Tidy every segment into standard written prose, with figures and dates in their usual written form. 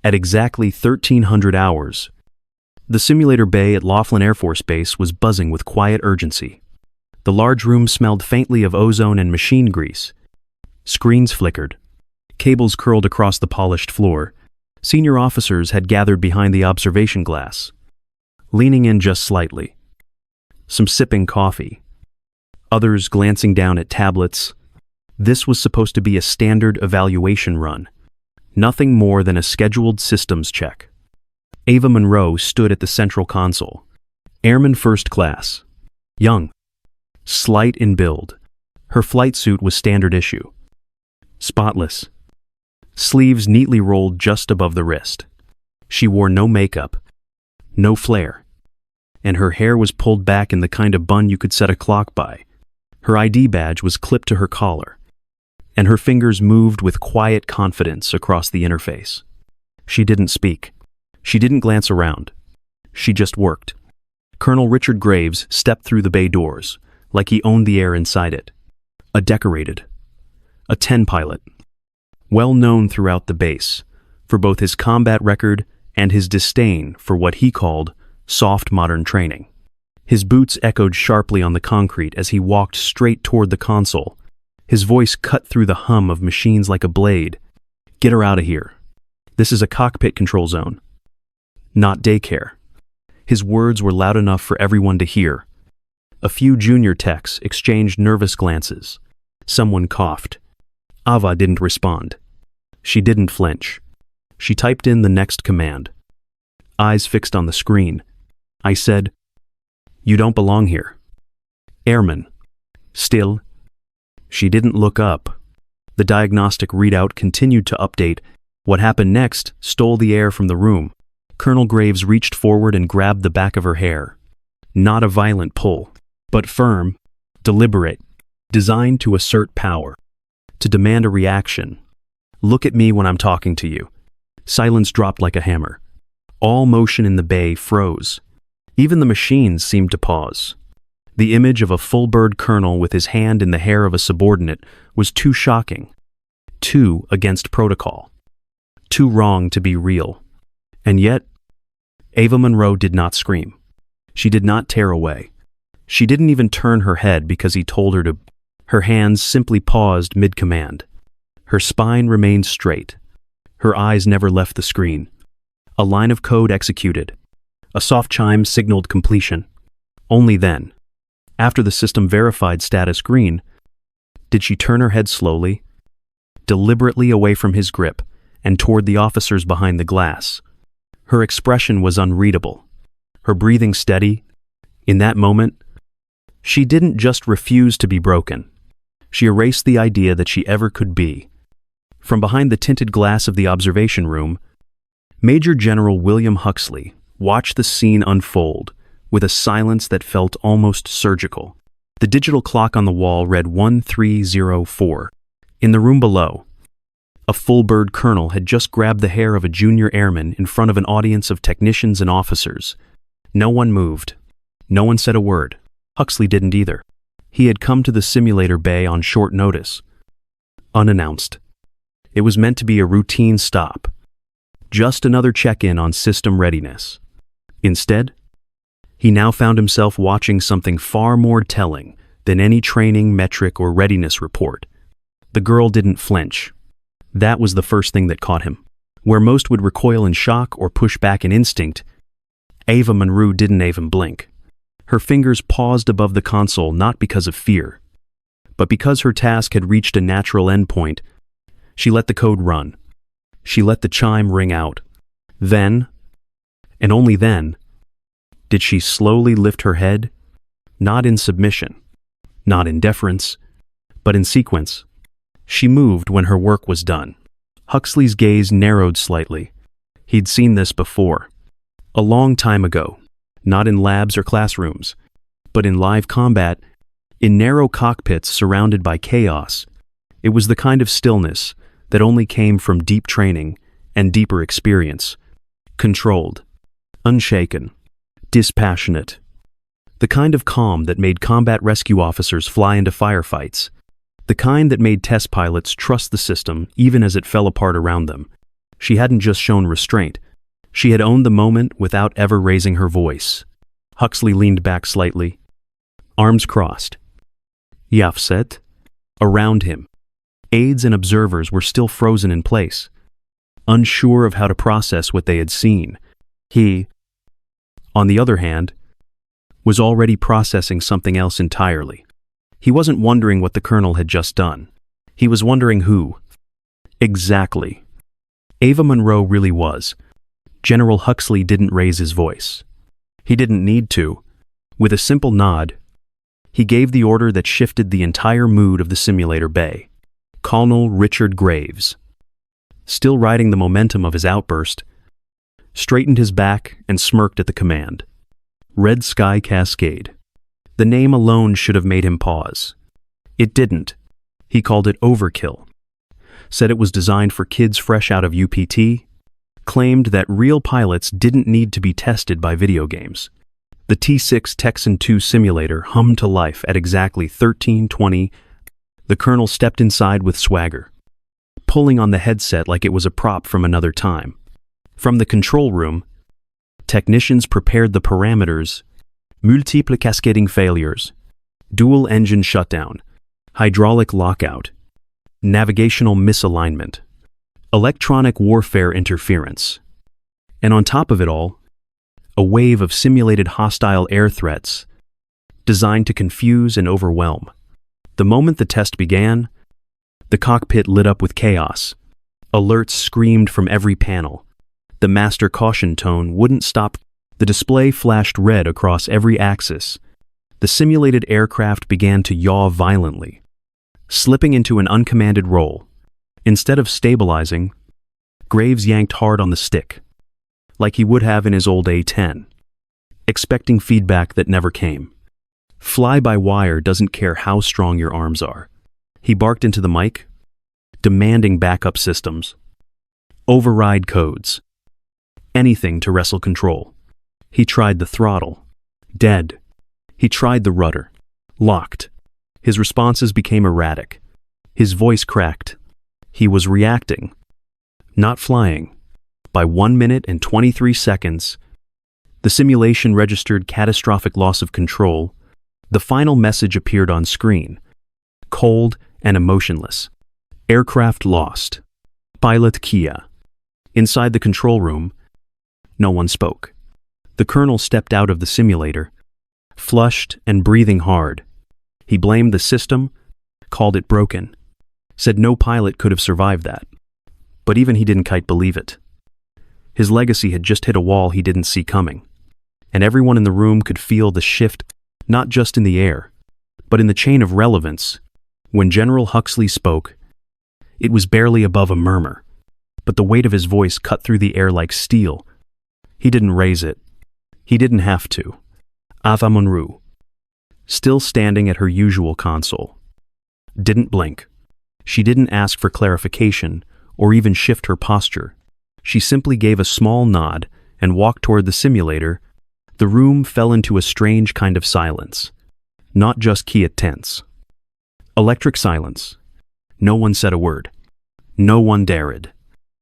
At exactly 1300 hours, the simulator bay at Laughlin Air Force Base was buzzing with quiet urgency. The large room smelled faintly of ozone and machine grease. Screens flickered. Cables curled across the polished floor. Senior officers had gathered behind the observation glass, leaning in just slightly. Some sipping coffee. Others glancing down at tablets. This was supposed to be a standard evaluation run. Nothing more than a scheduled systems check. Ava Monroe stood at the central console. Airman First Class. Young. Slight in build. Her flight suit was standard issue. Spotless. Sleeves neatly rolled just above the wrist. She wore no makeup, no flair, and her hair was pulled back in the kind of bun you could set a clock by. Her ID badge was clipped to her collar, and her fingers moved with quiet confidence across the interface. She didn't speak. She didn't glance around. She just worked. Colonel Richard Graves stepped through the bay doors, like he owned the air inside it. A decorated, a 10 pilot, well known throughout the base for both his combat record and his disdain for what he called soft modern training. His boots echoed sharply on the concrete as he walked straight toward the console. His voice cut through the hum of machines like a blade. "Get her out of here. This is a cockpit control zone, not daycare." His words were loud enough for everyone to hear. A few junior techs exchanged nervous glances. Someone coughed. Ava didn't respond. She didn't flinch. She typed in the next command. Eyes fixed on the screen. I said, "You don't belong here." Airman. Still. She didn't look up. The diagnostic readout continued to update. What happened next stole the air from the room. Colonel Graves reached forward and grabbed the back of her hair. Not a violent pull, but firm, deliberate, designed to assert power, to demand a reaction. "Look at me when I'm talking to you." Silence dropped like a hammer. All motion in the bay froze. Even the machines seemed to pause. The image of a full-bird colonel with his hand in the hair of a subordinate was too shocking, too against protocol, too wrong to be real. And yet, Ava Monroe did not scream. She did not tear away. She didn't even turn her head because he told her to. Her hands simply paused mid-command. Her spine remained straight. Her eyes never left the screen. A line of code executed. A soft chime signaled completion. Only then, after the system verified status green, did she turn her head slowly, deliberately away from his grip and toward the officers behind the glass. Her expression was unreadable. Her breathing steady. In that moment, she didn't just refuse to be broken. She erased the idea that she ever could be. From behind the tinted glass of the observation room, Major General William Huxley watched the scene unfold with a silence that felt almost surgical. The digital clock on the wall read 1304. In the room below, a full-bird colonel had just grabbed the hair of a junior airman in front of an audience of technicians and officers. No one moved. No one said a word. Huxley didn't either. He had come to the simulator bay on short notice. Unannounced. It was meant to be a routine stop. Just another check-in on system readiness. Instead, he now found himself watching something far more telling than any training metric or readiness report. The girl didn't flinch. That was the first thing that caught him. Where most would recoil in shock or push back in instinct, Ava Monroe didn't even blink. Her fingers paused above the console not because of fear, but because her task had reached a natural endpoint. She let the code run. She let the chime ring out. Then, and only then, did she slowly lift her head, not in submission, not in deference, but in sequence. She moved when her work was done. Huxley's gaze narrowed slightly. He'd seen this before. A long time ago, not in labs or classrooms, but in live combat, in narrow cockpits surrounded by chaos. It was the kind of stillness that only came from deep training and deeper experience. Controlled, unshaken, dispassionate. The kind of calm that made combat rescue officers fly into firefights. The kind that made test pilots trust the system even as it fell apart around them. She hadn't just shown restraint. She had owned the moment without ever raising her voice. Huxley leaned back slightly, arms crossed. Yafset. Around him, aides and observers were still frozen in place, unsure of how to process what they had seen. He, on the other hand, was already processing something else entirely. He wasn't wondering what the colonel had just done. He was wondering who, exactly, Ava Monroe really was. General Huxley didn't raise his voice. He didn't need to. With a simple nod, he gave the order that shifted the entire mood of the simulator bay. Colonel Richard Graves, still riding the momentum of his outburst, straightened his back and smirked at the command. Red Sky Cascade. The name alone should have made him pause. It didn't. He called it overkill. Said it was designed for kids fresh out of UPT, claimed that real pilots didn't need to be tested by video games. The T6 Texan 2 simulator hummed to life at exactly 13:20. The colonel stepped inside with swagger, pulling on the headset like it was a prop from another time. From the control room, technicians prepared the parameters: multiple cascading failures, dual engine shutdown, hydraulic lockout, navigational misalignment, electronic warfare interference. And on top of it all, a wave of simulated hostile air threats designed to confuse and overwhelm. The moment the test began, the cockpit lit up with chaos. Alerts screamed from every panel. The master caution tone wouldn't stop. The display flashed red across every axis. The simulated aircraft began to yaw violently, slipping into an uncommanded roll. Instead of stabilizing, Graves yanked hard on the stick, like he would have in his old A-10, expecting feedback that never came. Fly-by-wire doesn't care how strong your arms are. He barked into the mic, demanding backup systems, override codes, anything to wrestle control. He tried the throttle. Dead. He tried the rudder. Locked. His responses became erratic. His voice cracked. He was reacting, not flying. By 1 minute and 23 seconds, the simulation registered catastrophic loss of control. The final message appeared on screen, cold and emotionless. Aircraft lost. Pilot Kia. Inside the control room, no one spoke. The colonel stepped out of the simulator, flushed and breathing hard. He blamed the system, called it broken, said no pilot could have survived that. But even he didn't quite believe it. His legacy had just hit a wall he didn't see coming, and everyone in the room could feel the shift, not just in the air, but in the chain of relevance. When General Huxley spoke, it was barely above a murmur, but the weight of his voice cut through the air like steel. He didn't raise it. He didn't have to. Ava Monroe, still standing at her usual console, didn't blink. She didn't ask for clarification or even shift her posture. She simply gave a small nod and walked toward the simulator. The room fell into a strange kind of silence. Not just Kia tense. Electric silence. No one said a word. No one dared.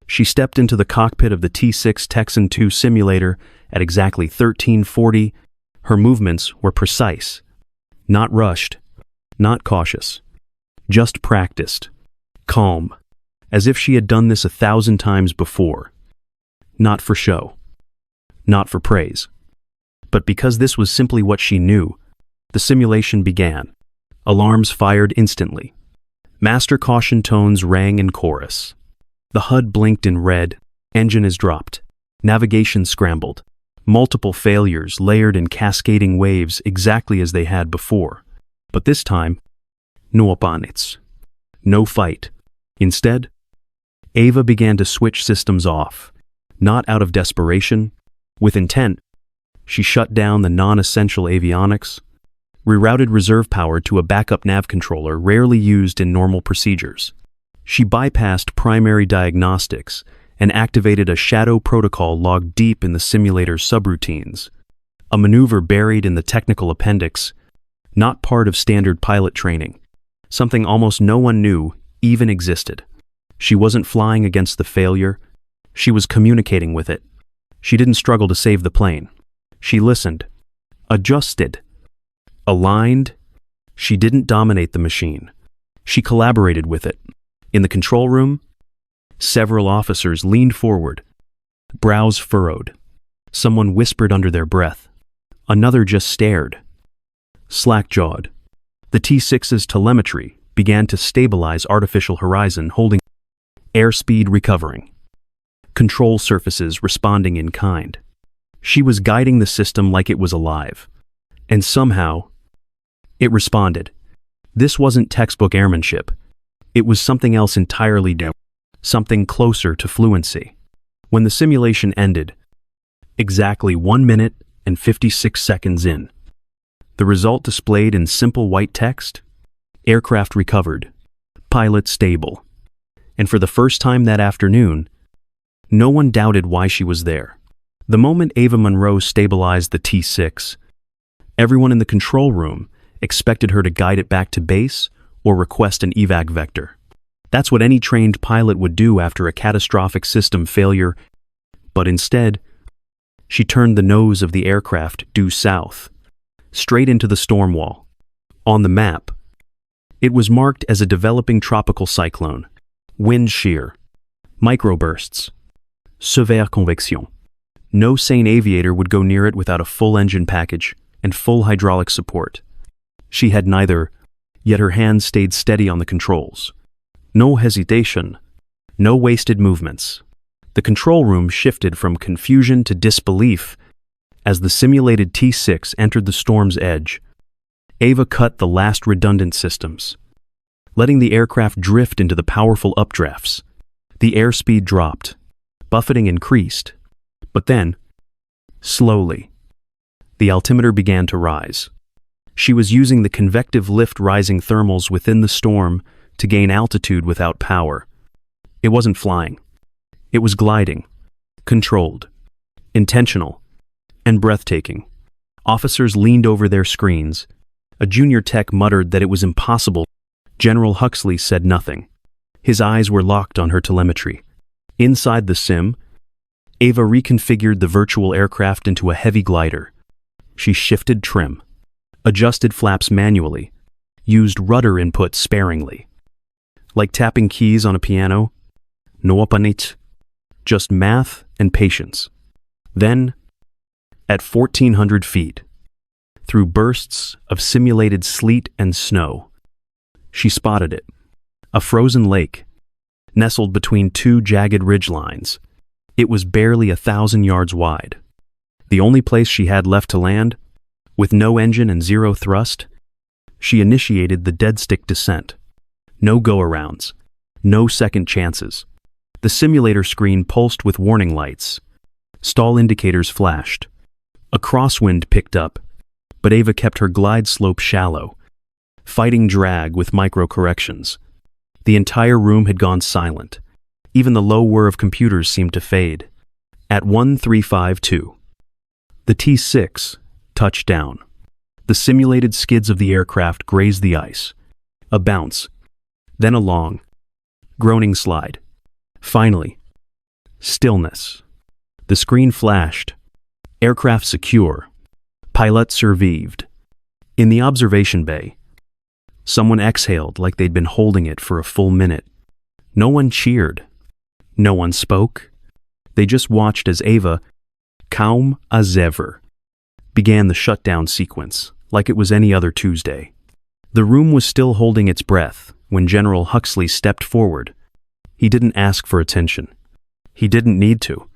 She stepped into the cockpit of the T6 Texan 2 simulator at exactly 13:40. Her movements were precise. Not rushed. Not cautious. Just practiced. Calm. As if she had done this 1,000 times before. Not for show. Not for praise. But because this was simply what she knew, the simulation began. Alarms fired instantly. Master caution tones rang in chorus. The HUD blinked in red. Engine is dropped. Navigation scrambled. Multiple failures layered in cascading waves exactly as they had before. But this time, no opponents. No fight. Instead, Ava began to switch systems off. Not out of desperation. With intent, she shut down the non-essential avionics, rerouted reserve power to a backup nav controller rarely used in normal procedures. She bypassed primary diagnostics and activated a shadow protocol logged deep in the simulator's subroutines, a maneuver buried in the technical appendix, not part of standard pilot training, something almost no one knew even existed. She wasn't flying against the failure, She was communicating with it. She didn't struggle to save the plane. She listened, adjusted, aligned. She didn't dominate the machine. She collaborated with it. In the control room, several officers leaned forward, brows furrowed. Someone whispered under their breath. Another just stared, slack-jawed. The T-6's telemetry began to stabilize artificial horizon, holding airspeed recovering, control surfaces responding in kind. She was guiding the system like it was alive. And somehow, it responded. This wasn't textbook airmanship. It was something else entirely different, something closer to fluency. When the simulation ended, exactly 1 minute and 56 seconds in, the result displayed in simple white text: aircraft recovered, pilot stable. And for the first time that afternoon, no one doubted why she was there. The moment Ava Monroe stabilized the T-6, everyone in the control room expected her to guide it back to base or request an evac vector. That's what any trained pilot would do after a catastrophic system failure, but instead, she turned the nose of the aircraft due south, straight into the storm wall. On the map, it was marked as a developing tropical cyclone, wind shear, microbursts, sévère convection. No sane aviator would go near it without a full engine package and full hydraulic support. She had neither, yet her hands stayed steady on the controls. No hesitation, no wasted movements. The control room shifted from confusion to disbelief as the simulated T-6 entered the storm's edge. Ava cut the last redundant systems, letting the aircraft drift into the powerful updrafts. The airspeed dropped, buffeting increased, but then, slowly, the altimeter began to rise. She was using the convective lift rising thermals within the storm to gain altitude without power. It wasn't flying. It was gliding, controlled, intentional, and breathtaking. Officers leaned over their screens. A junior tech muttered that it was impossible. General Huxley said nothing. His eyes were locked on her telemetry. Inside the sim, Ava reconfigured the virtual aircraft into a heavy glider. She shifted trim, adjusted flaps manually, used rudder input sparingly. Like tapping keys on a piano, no opanit, just math and patience. Then, at 1,400 feet, through bursts of simulated sleet and snow, she spotted it, a frozen lake, nestled between two jagged ridgelines. It was barely 1,000 yards wide. The only place she had left to land, with no engine and zero thrust. She initiated the dead-stick descent. No go-arounds, no second chances. The simulator screen pulsed with warning lights. Stall indicators flashed. A crosswind picked up, but Ava kept her glide slope shallow, fighting drag with micro-corrections. The entire room had gone silent. Even the low whir of computers seemed to fade. At 1352, the T-6 touched down. The simulated skids of the aircraft grazed the ice. A bounce, then a long, groaning slide. Finally, stillness. The screen flashed. Aircraft secure. Pilot survived. In the observation bay, someone exhaled like they'd been holding it for a full minute. No one cheered. No one spoke. They just watched as Ava, calm as ever, began the shutdown sequence like it was any other Tuesday. The room was still holding its breath when General Huxley stepped forward. He didn't ask for attention. He didn't need to.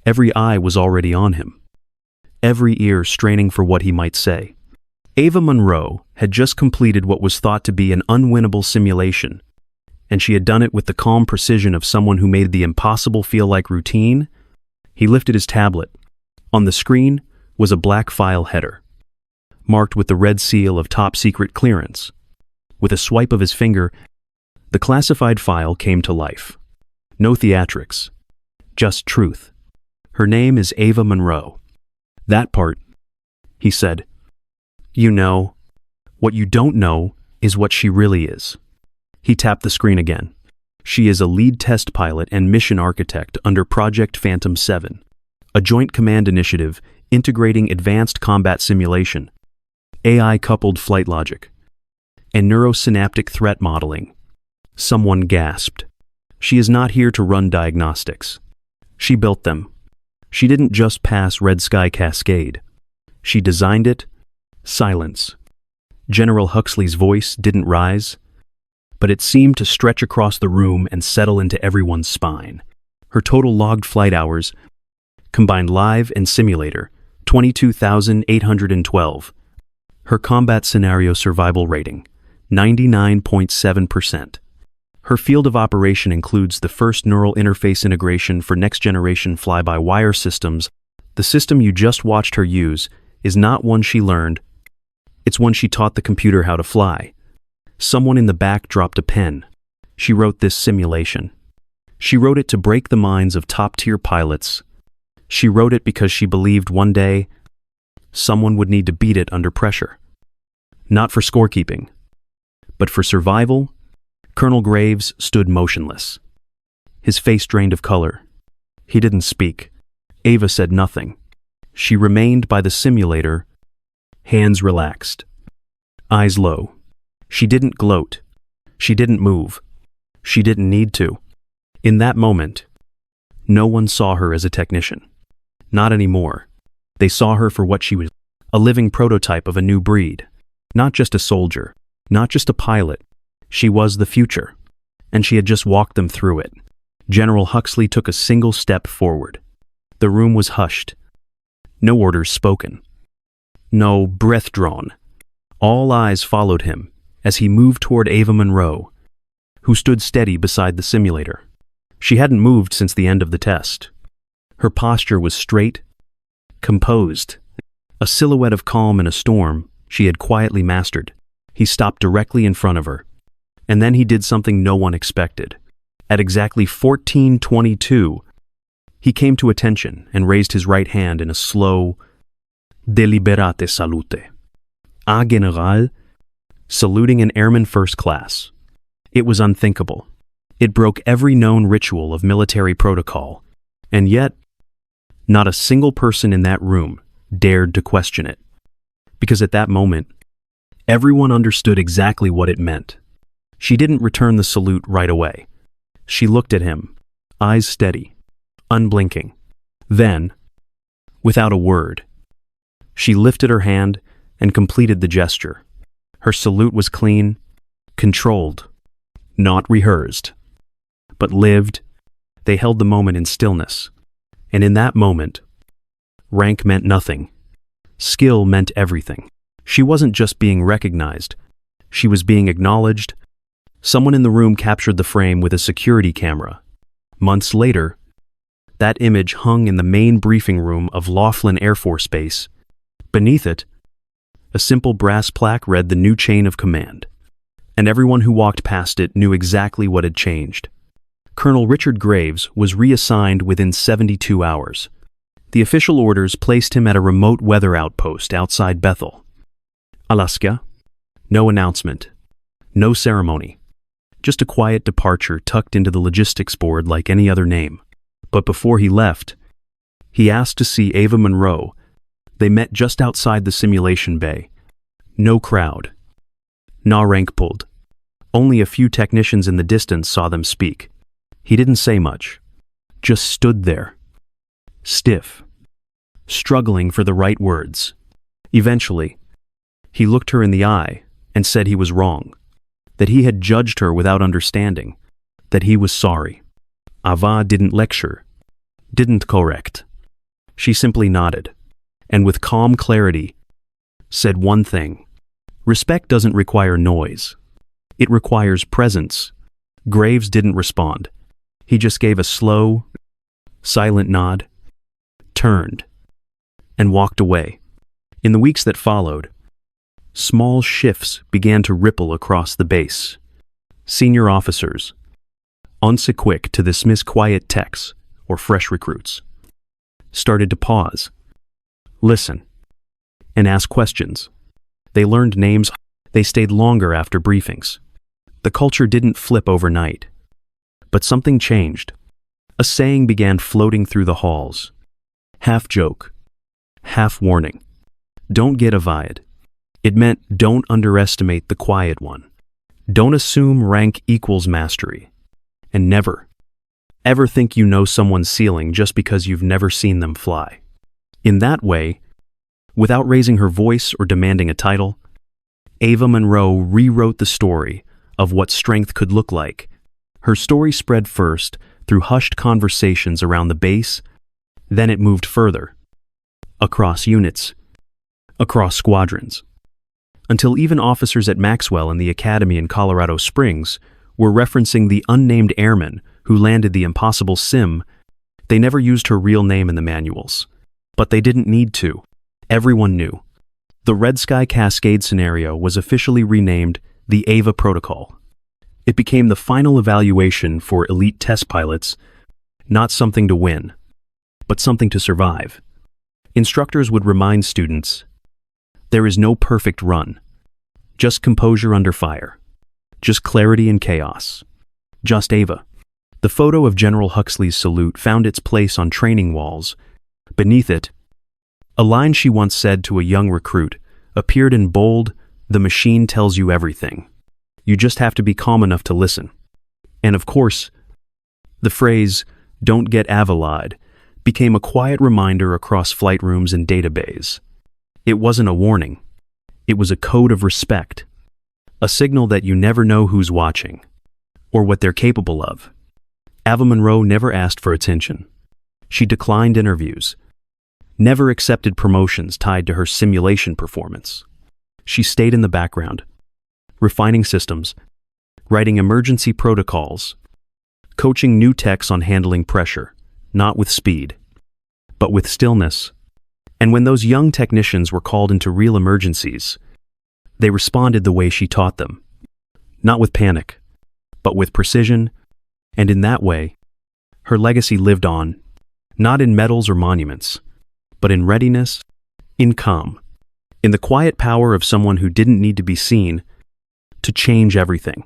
Every eye was already on him, every ear straining for what he might say. Ava Monroe had just completed what was thought to be an unwinnable simulation, and she had done it with the calm precision of someone who made the impossible feel like routine. He lifted his tablet. On the screen was a black file header, marked with the red seal of top secret clearance. With a swipe of his finger, the classified file came to life. No theatrics, just truth. Her name is Ava Monroe. That part, he said. You know, what you don't know is what she really is. He tapped the screen again. She is a lead test pilot and mission architect under Project Phantom 7, a joint command initiative integrating advanced combat simulation, AI-coupled flight logic, and neurosynaptic threat modeling. Someone gasped. She is not here to run diagnostics. She built them. She didn't just pass Red Sky Cascade. She designed it. Silence. General Huxley's voice didn't rise, but it seemed to stretch across the room and settle into everyone's spine. Her total logged flight hours, combined live and simulator, 22,812. Her combat scenario survival rating, 99.7%. Her field of operation includes the first neural interface integration for next-generation fly-by-wire systems. The system you just watched her use is not one she learned, it's one she taught the computer how to fly. Someone in the back dropped a pen. She wrote this simulation. She wrote it to break the minds of top-tier pilots. She wrote it because she believed one day someone would need to beat it under pressure. Not for scorekeeping, but for survival. Colonel Graves stood motionless. His face drained of color. He didn't speak. Ava said nothing. She remained by the simulator, hands relaxed, eyes low. She didn't gloat. She didn't move. She didn't need to. In that moment, no one saw her as a technician. Not anymore. They saw her for what she was, a living prototype of a new breed. Not just a soldier, not just a pilot. She was the future, and she had just walked them through it. General Huxley took a single step forward. The room was hushed. No orders spoken. No breath drawn. All eyes followed him as he moved toward Ava Monroe, who stood steady beside the simulator. She hadn't moved since the end of the test. Her posture was straight, composed, a silhouette of calm in a storm she had quietly mastered. He stopped directly in front of her, and then he did something no one expected. At exactly 14:22, he came to attention and raised his right hand in a slow, deliberate salute. A General, saluting an Airman First Class. It was unthinkable. It broke every known ritual of military protocol, and yet, not a single person in that room dared to question it. Because at that moment, everyone understood exactly what it meant. She didn't return the salute right away. She looked at him, eyes steady, unblinking. Then, without a word, she lifted her hand and completed the gesture. Her salute was clean, controlled, not rehearsed, but lived. They held the moment in stillness. And in that moment, rank meant nothing. Skill meant everything. She wasn't just being recognized. She was being acknowledged. Someone in the room captured the frame with a security camera. Months later, that image hung in the main briefing room of Laughlin Air Force Base. Beneath it, a simple brass plaque read the new chain of command, and everyone who walked past it knew exactly what had changed. Colonel Richard Graves was reassigned within 72 hours. The official orders placed him at a remote weather outpost outside Bethel, Alaska. No announcement, no ceremony, just a quiet departure tucked into the logistics board like any other name. But before he left, he asked to see Ava Monroe. They met just outside the simulation bay. No crowd. No rank pulled. Only a few technicians in the distance saw them speak. He didn't say much, just stood there, stiff, struggling for the right words. Eventually, he looked her in the eye and said he was wrong, that he had judged her without understanding, that he was sorry. Ava didn't lecture, didn't correct. She simply nodded, and with calm clarity, said one thing. Respect doesn't require noise. It requires presence. Graves didn't respond. He just gave a slow, silent nod, turned, and walked away. In the weeks that followed, small shifts began to ripple across the base. Senior officers, quick to dismiss quiet techs or fresh recruits, started to pause, listen, and ask questions. They learned names. They stayed longer after briefings. The culture didn't flip overnight. But something changed. A saying began floating through the halls. Half joke, half warning. Don't get avied. It meant don't underestimate the quiet one. Don't assume rank equals mastery. And never, ever think you know someone's ceiling just because you've never seen them fly. In that way, without raising her voice or demanding a title, Ava Monroe rewrote the story of what strength could look like. Her story spread first through hushed conversations around the base, then it moved further, across units, across squadrons, until even officers at Maxwell and the Academy in Colorado Springs were referencing the unnamed airman who landed the impossible sim. They never used her real name in the manuals, but they didn't need to. Everyone knew. The Red Sky Cascade scenario was officially renamed the Ava Protocol. It became the final evaluation for elite test pilots, not something to win, but something to survive. Instructors would remind students, there is no perfect run, just composure under fire, just clarity in chaos, just Ava. The photo of General Huxley's salute found its place on training walls. Beneath it, a line she once said to a young recruit appeared in bold, "The machine tells you everything. You just have to be calm enough to listen." And of course, the phrase, "Don't get avalied," became a quiet reminder across flight rooms and databases. It wasn't a warning. It was a code of respect, a signal that you never know who's watching, or what they're capable of. Ava Monroe never asked for attention. She declined interviews, never accepted promotions tied to her simulation performance. She stayed in the background, refining systems, writing emergency protocols, coaching new techs on handling pressure, not with speed, but with stillness. And when those young technicians were called into real emergencies, they responded the way she taught them, not with panic, but with precision, and in that way, her legacy lived on, not in medals or monuments, but in readiness, in calm, in the quiet power of someone who didn't need to be seen to change everything.